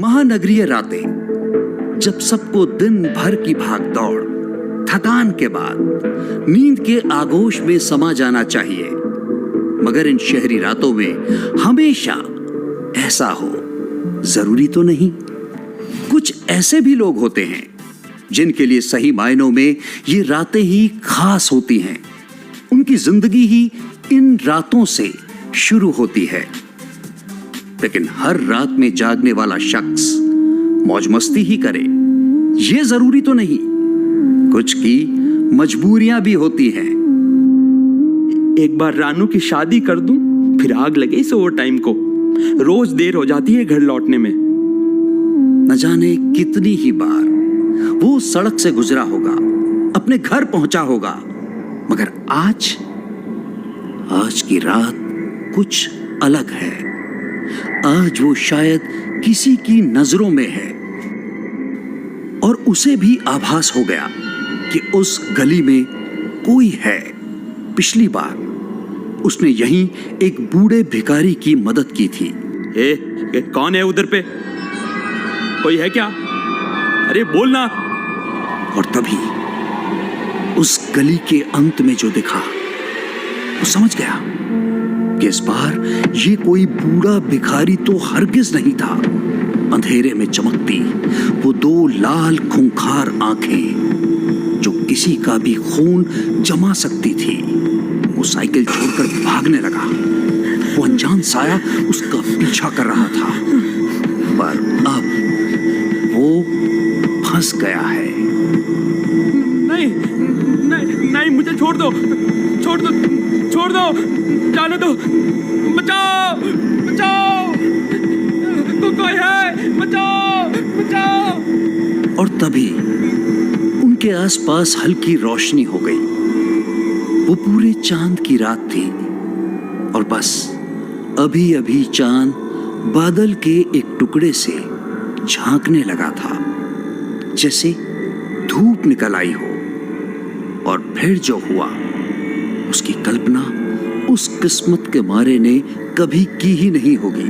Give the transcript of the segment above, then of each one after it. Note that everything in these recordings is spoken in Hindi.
महानगरीय रातें, जब सबको दिन भर की भाग दौड़, थकान के बाद नींद के आगोश में समा जाना चाहिए, मगर इन शहरी रातों में हमेशा ऐसा हो जरूरी तो नहीं। कुछ ऐसे भी लोग होते हैं जिनके लिए सही मायनों में ये रातें ही खास होती हैं। उनकी जिंदगी ही इन रातों से शुरू होती है। लेकिन हर रात में जागने वाला शख्स मौज मस्ती ही करे, ये जरूरी तो नहीं। कुछ की मजबूरियां भी होती हैं। एक बार रानू की शादी कर दूं, फिर आग लगे इस ओवर टाइम को। रोज देर हो जाती है घर लौटने में। न जाने कितनी ही बार वो सड़क से गुजरा होगा, अपने घर पहुंचा होगा, मगर आज की रात कुछ अलग है। आज वो शायद किसी की नजरों में है और उसे भी आभास हो गया कि उस गली में कोई है। पिछली बार उसने यहीं एक बूढ़े भिखारी की मदद की थी। कौन है उधर पे? कोई है क्या? अरे बोलना। और तभी उस गली के अंत में जो दिखा, वो समझ गया कि इस बार ये कोई बूढ़ा भिखारी तो हरगिज नहीं था। अंधेरे में चमकती वो दो लाल खूंखार आंखें जो किसी का भी खून जमा सकती थी। वो साइकिल छोड़कर भागने लगा। वो अनजान साया उसका पीछा कर रहा था, पर अब वो फंस गया है। नहीं, मुझे छोड़ दो, जाने दो। बचाओ, कोई है, बचाओ। और तभी उनके आसपास हल्की रोशनी हो गई। वो पूरे चांद की रात थी और बस अभी अभी चांद बादल के एक टुकड़े से झांकने लगा था, जैसे धूप निकल आई हो। और फिर जो हुआ, उसकी कल्पना उस किस्मत के मारे ने कभी की ही नहीं होगी।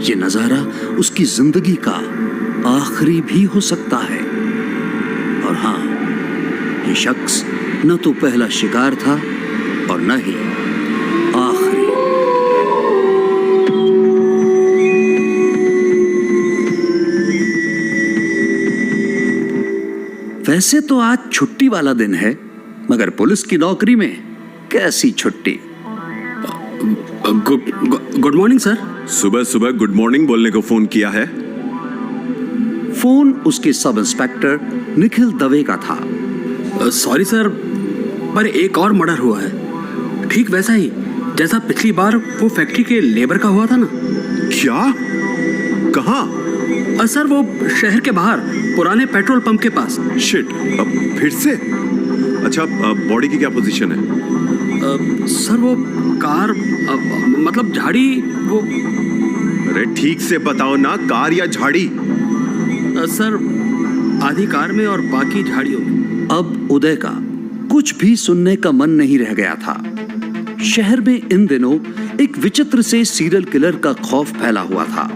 ये नजारा उसकी जिंदगी का आखिरी भी हो सकता है। और हाँ, ये शख्स न तो पहला शिकार था और न ही आखिरी। वैसे तो आज छुट्टी वाला दिन है, मगर पुलिस की नौकरी में कैसी छुट्टी। Good morning sir. सुबह सुबह गुड मॉर्निंग बोलने को फोन किया है? फोन उसके सब इंस्पेक्टर निखिल दवे का था। सॉरी सर, पर एक और मर्डर हुआ है, ठीक वैसा ही जैसा पिछली बार वो फैक्ट्री के लेबर का हुआ था ना। क्या? कहाँ? सर, वो शहर के बाहर पुराने पेट्रोल पंप के पास। शिट, अब फिर से? अच्छा, बॉडी की क्या पोजीशन है? सर, वो कार, मतलब झाड़ी, वो। अरे ठीक से बताओ ना, कार या झाड़ी? सर, आधी कार में और बाकी झाड़ियों में। अब उदय का कुछ भी सुनने का मन नहीं रह गया था। शहर में इन दिनों एक विचित्र से सीरियल किलर का खौफ फैला हुआ था।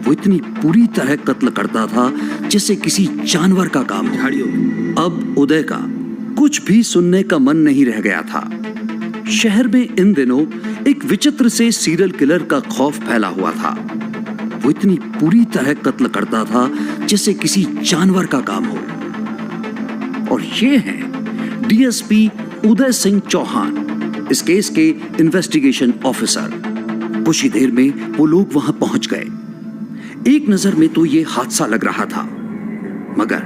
वो इतनी पूरी तरह कत्ल करता था जैसे किसी जानवर का काम। झाड़ियों में। अब उदय का कुछ भी सुनने का मन नहीं रह गया था। शहर में इन दिनों एक विचित्र से सीरियल किलर का खौफ फैला हुआ था। वो इतनी पूरी तरह कत्ल करता था जैसे किसी जानवर का काम हो। और ये हैं डीएसपी उदय सिंह चौहान, इस केस के इन्वेस्टिगेशन ऑफिसर। कुछ ही देर में वो लोग वहां पहुंच गए। एक नजर में तो ये हादसा लग रहा था, मगर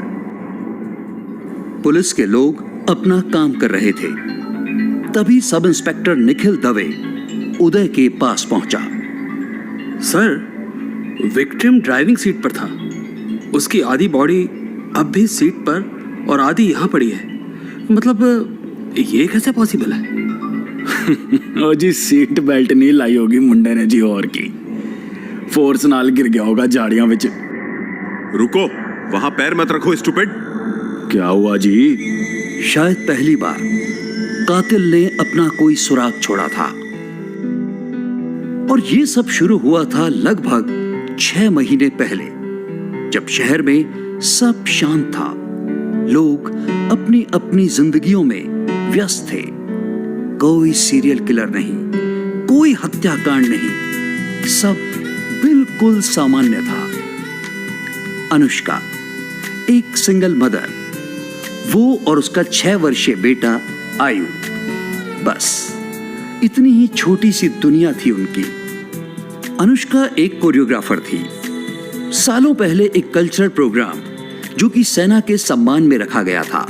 पुलिस के लोग अपना काम कर रहे थे। तभी सब इंस्पेक्टर निखिल दवे उदय के पास पहुंचा। सर, विक्टिम ड्राइविंग सीट पर था। उसकी आधी बॉडी अब भी सीट पर और आधी यहाँ पड़ी है। मतलब ये कैसे पॉसिबल है? ओ जी, सीट बेल्ट नहीं लाई होगी मुंडे ने जी, और की फोर्स नाल गिर गया होगा झाड़ियां विच। रुको, वहां पैर मत रखो स्टूपिड। क्या हुआ जी? शायद पहली बार कातिल ने अपना कोई सुराग छोड़ा था। और ये सब शुरू हुआ था लगभग 6 महीने पहले, जब शहर में सब शांत था, लोग अपनी अपनी जिंदगियों में व्यस्त थे। कोई सीरियल किलर नहीं, कोई हत्याकांड नहीं, सब बिल्कुल सामान्य था। अनुष्का एक सिंगल मदर, वो और उसका 6 वर्षीय बेटा आयु, बस इतनी ही छोटी सी दुनिया थी उनकी। अनुष्का एक कोरियोग्राफर थी। सालों पहले एक कल्चरल प्रोग्राम जो कि सेना के सम्मान में रखा गया था,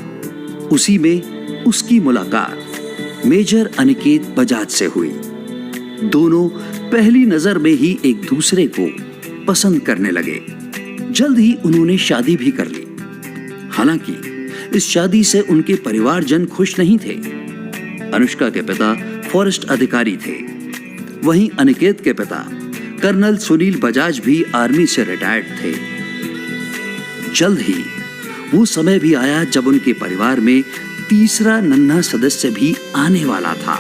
उसी में उसकी मुलाकात मेजर अनिकेत बजाज से हुई। दोनों पहली नजर में ही एक दूसरे को पसंद करने लगे। जल्द ही उन्होंने शादी भी कर ली। हालांकि इस शादी से उनके परिवारजन खुश नहीं थे। अनुष्का के पिता फॉरेस्ट अधिकारी थे, वहीं अनिकेत के पिता कर्नल सुनील बजाज भी आर्मी से रिटायर्ड थे। जल्द ही वो समय भी आया जब उनके परिवार में तीसरा नन्हा सदस्य भी आने वाला था।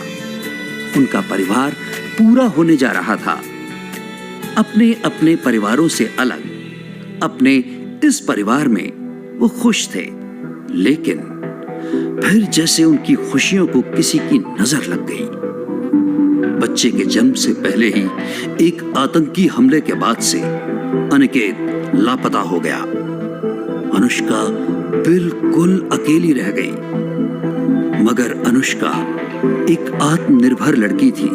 उनका परिवार पूरा होने जा रहा था। अपने अपने परिवारों से अलग अपने इस परिवार में वो खुश थे, लेकिन फिर जैसे उनकी खुशियों को किसी की नजर लग गई। बच्चे के जन्म से पहले ही एक आतंकी हमले के बाद से अनिकेत लापता हो गया। अनुष्का बिल्कुल अकेली रह गई। मगर अनुष्का एक आत्मनिर्भर लड़की थी।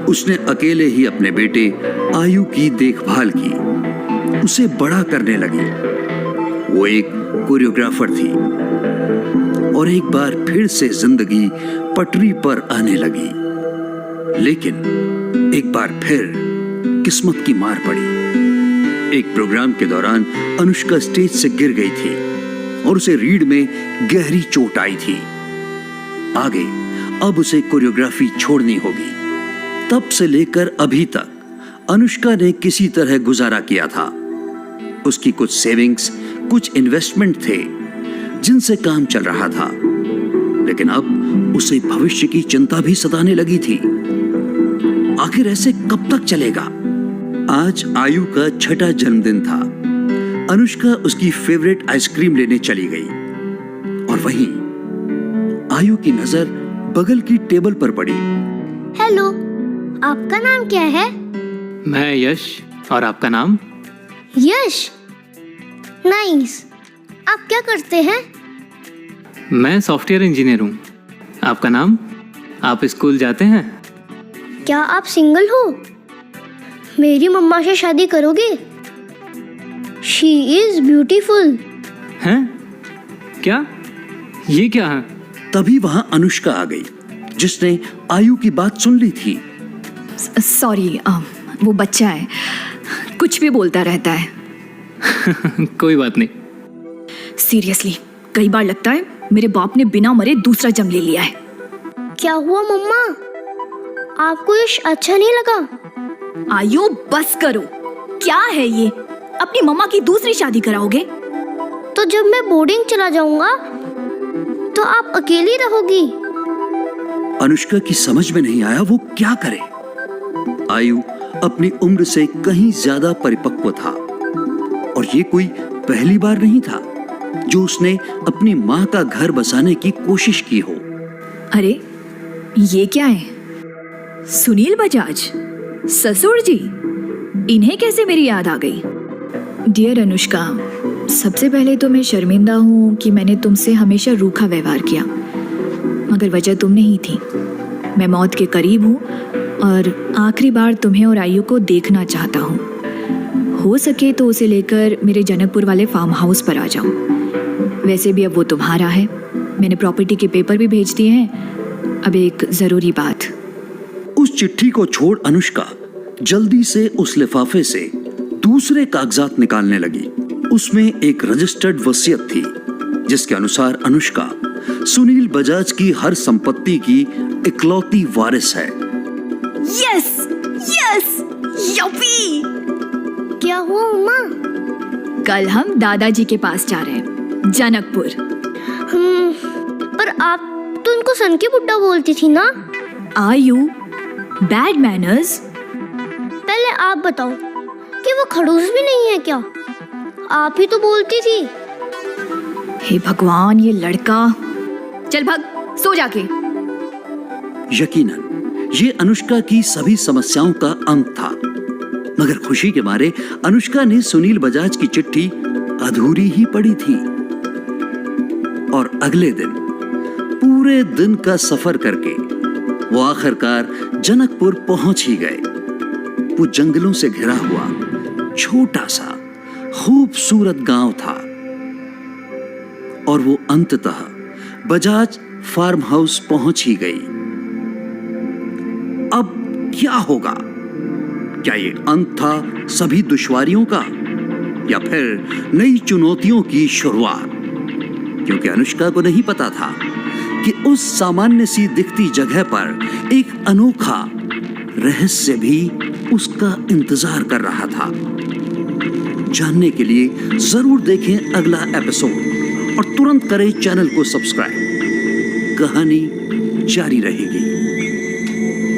उसने अकेले ही अपने बेटे आयु की देखभाल की, उसे बड़ा करने लगी। वो एक कोरियोग्राफर थी और एक बार फिर से जिंदगी पटरी पर आने लगी। लेकिन एक बार फिर किस्मत की मार पड़ी। एक प्रोग्राम के दौरान अनुष्का स्टेज से गिर गई थी और उसे रीढ़ में गहरी चोट आई थी। आगे अब उसे कोरियोग्राफी छोड़नी होगी। तब से लेकर अभी तक अनुष्का ने किसी तरह गुजारा किया था। उसकी कुछ सेविंग्स, कुछ इन्वेस्टमेंट थे जिनसे काम चल रहा था, लेकिन अब उसे भविष्य की चिंता भी सताने लगी थी। आखिर ऐसे कब तक चलेगा? आज आयु का 6ठा जन्मदिन था। अनुष्का उसकी फेवरेट आइसक्रीम लेने चली गई और वहीं आयु की नजर बगल की टेबल पर पड़ी। हेलो, आपका नाम क्या है? मैं यश। और आपका नाम? यश, नाइस। आप क्या करते हैं? मैं सॉफ्टवेयर इंजीनियर हूँ। आपका नाम? आप स्कूल जाते हैं? क्या आप सिंगल हो? मेरी मम्मा से शादी करोगे? She is beautiful. हैं? क्या? ये क्या है? तभी वहां अनुष्का आ गई, जिसने आयु की बात सुन ली थी। सॉरी, वो बच्चा है, कुछ भी बोलता रहता है। कोई बात नहीं। सीरियसली, कई बार लगता है मेरे बाप ने बिना मरे दूसरा जन्म ले लिया है। क्या हुआ मम्मा? आपको ये अच्छा नहीं लगा? आयु, बस करो। क्या है ये? अपनी मम्मा की दूसरी शादी कराओगे? तो जब मैं बोर्डिंग चला जाऊंगा तो आप अकेली रहोगी। अनुष्का की समझ में नहीं आया वो क्या करे। आयु अपनी उम्र से कहीं ज्यादा परिपक्व था और ये कोई पहली बार नहीं था जो उसने अपनी माँ का घर बसाने की कोशिश की हो। अरे, ये क्या है? सुनील बजाज, ससुर जी, इन्हें कैसे मेरी याद आ गई? डियर अनुष्का, सबसे पहले तो मैं शर्मिंदा हूँ कि मैंने तुमसे हमेशा रूखा व्यवहार किया, मगर वजह तुम नहीं थी। मैं मौत के करीब हूँ और आखिरी बार तुम्हें और आयु को देखना चाहता हूँ। हो सके तो उसे लेकर मेरे जनकपुर वाले फार्म हाउस पर आ जाओ। वैसे भी अब वो तुम्हारा है। मैंने प्रॉपर्टी के पेपर भी भेज दिए हैं। अब एक ज़रूरी बात। उस चिट्ठी को छोड़ अनुष्का जल्दी से उस लिफाफे से दूसरे कागजात निकालने लगी। उसमें एक रजिस्टर्ड वसीयत थी जिसके अनुसार अनुष्का सुनील बजाज की हर संपत्ति की इकलौती वारिस है। Yes, yes, Yuppie! क्या हुआ मम्मा? कल हम दादाजी के पास जा रहे हैं, जनकपुर। पर आप तो उनको सन की बुड्ढा बोलती थी ना? आयु, बैड मैनर्स। पहले आप बताओ कि आंटी वो खड़ूस भी नहीं है क्या? आप ही तो बोलती थी। हे भगवान, ये लड़का। चल भाग, सो जाके। यकीनन ये अनुष्का की सभी समस्याओं का अंत था, मगर खुशी के मारे अनुष्का ने सुनील बजाज की चिट्ठी अधूरी ही पड़ी थी। और अगले दिन पूरे दिन का सफर करके वो आखिरकार जनकपुर पहुंच ही गए। वो जंगलों से घिरा हुआ छोटा सा खूबसूरत गांव था और वो अंततः बजाज फार्म हाउस पहुंच ही गई। अब क्या होगा? क्या ये अंत था सभी दुश्वारियों का या फिर नई चुनौतियों की शुरुआत? क्योंकि अनुष्का को नहीं पता था कि उस सामान्य सी दिखती जगह पर एक अनोखा रहस्य भी उसका इंतजार कर रहा था। जानने के लिए जरूर देखें अगला एपिसोड और तुरंत करें चैनल को सब्सक्राइब। कहानी जारी रहेगी।